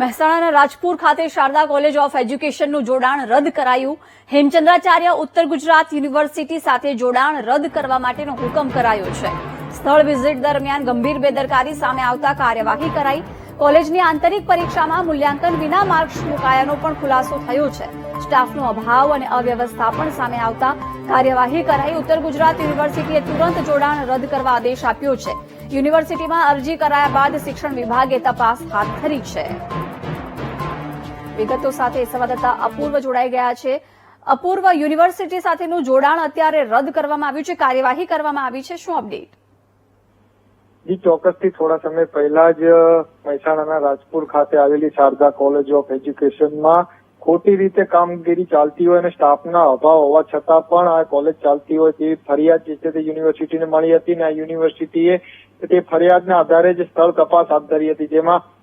મહેસાણાના રાજપુર ખાતે Sharda college of એજ્યુકેશનનું જોડાણ રદ કરાયું. હેમચંદ્રાચાર્ય ઉત્તર ગુજરાત યુનિવર્સિટી સાથે જોડાણ રદ કરવા માટેનો હુકમ કરાયો છે. સ્થળ વિઝિટ દરમિયાન ગંભીર બેદરકારી સામે આવતા કાર્યવાહી કરાઈ. કોલેજની આંતરિક પરીક્ષામાં મૂલ્યાંકન વિના માર્ક્સ મુકાયાનો પણ ખુલાસો થયો છે. સ્ટાફનો અભાવ અને અવ્યવસ્થા પણ સામે આવતા કાર્યવાહી કરાઈ. ઉત્તર ગુજરાત યુનિવર્સિટીએ તુરંત જોડાણ રદ કરવા આદેશ આપ્યો છે. યુનિવર્સિટીમાં અરજી કરાયા બાદ શિક્ષણ વિભાગે તપાસ હાથ ધરી છે. વિગતો સાથે સંવાદદાતા અપૂર્વ જોડાઈ ગયા છે. અપૂર્વ, યુનિવર્સિટી સાથેનું જોડાણ અત્યારે રદ કરવામાં આવ્યું છે, કાર્યવાહી કરવામાં આવી છે, શું અપડેટ? જી, ચોક્કસથી થોડા સમય પહેલા જ મહેસાણાના રાજપુર ખાતે આવેલી શારદા કોલેજ ઓફ એજ્યુકેશનમાં ખોટી રીતે કામગીરી ચાલતી હોય અને સ્ટાફના અભાવ હોવા છતાં પણ આ કોલેજ ચાલતી હોય તેવી ફરિયાદ જે છે તે યુનિવર્સિટીને મળી હતી અને આ યુનિવર્સિટીએ તે ફરિયાદના આધારે જ સ્થળ તપાસ હાથ ધરી હતી, જેમાં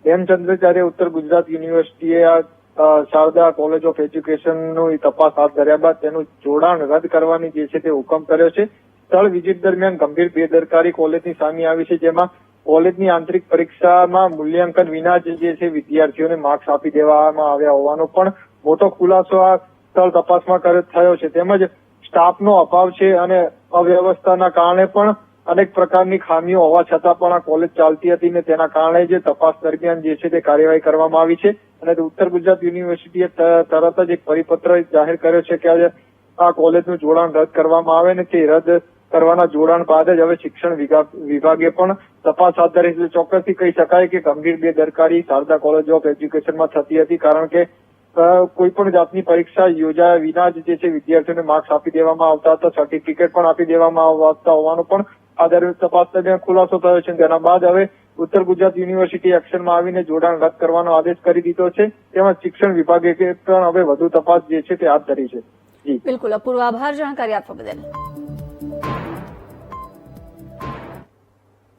હેમચંદ્રાચાર્ય ઉત્તર ગુજરાત યુનિવર્સિટીએ આ શારદા કોલેજ ઓફ એજ્યુકેશનની તપાસ હાથ ધર્યા બાદ તેનું જોડાણ રદ કરવાની જે છે તે હુકમ કર્યો છે. સ્થળ વિઝિટ દરમિયાન ગંભીર બેદરકારી કોલેજની સામે આવી છે, જેમાં કોલેજની આંતરિક પરીક્ષામાં મૂલ્યાંકન વિના જ જે છે વિદ્યાર્થીઓને માર્ક્સ આપી દેવામાં આવ્યા હોવાનો પણ મોટો ખુલાસો આ સ્થળ તપાસમાં થયો છે. તેમજ સ્ટાફનો અભાવ છે અને અવ્યવસ્થાના કારણે પણ અનેક પ્રકારની ખામીઓ હોવા છતાં પણ આ કોલેજ ચાલતી હતી ને તેના કારણે જે તપાસ દરમિયાન જે છે તે કાર્યવાહી કરવામાં આવી છે અને ઉત્તર ગુજરાત યુનિવર્સિટીએ તરત જ એક પરિપત્ર જાહેર કર્યો છે કે આ કોલેજનું જોડાણ રદ કરવામાં આવે ને તે રદ કરવાના જોડાણ બાદ જ હવે શિક્ષણ વિભાગે પણ તપાસ હાથ ધરી છે. ચોક્કસથી કહી શકાય કે ગંભીર બેદરકારી શારદા કોલેજ ઓફ એજ્યુકેશનમાં થતી હતી, કારણ કે કોઈ પણ જાતની પરીક્ષા યોજાયા વિના જ જે છે વિદ્યાર્થીઓને માર્ક્સ આપી દેવામાં આવતા હતા, સર્ટિફિકેટ પણ આપી દેવામાં આવતા હોવાનો પણ આ તપાસ દરમિયાન ખુલાસો થયો છે. તેના બાદ હવે ઉત્તર ગુજરાત યુનિવર્સિટી એક્શનમાં આવીને જોડાણ રદ કરવાનો આદેશ કરી દીધો છે. તેમજ શિક્ષણ વિભાગે પણ હવે વધુ તપાસ જે છે તે હાથ ધરી છે. બિલકુલ અપૂર્વ, આભાર જાણકારી આપવા બદલ.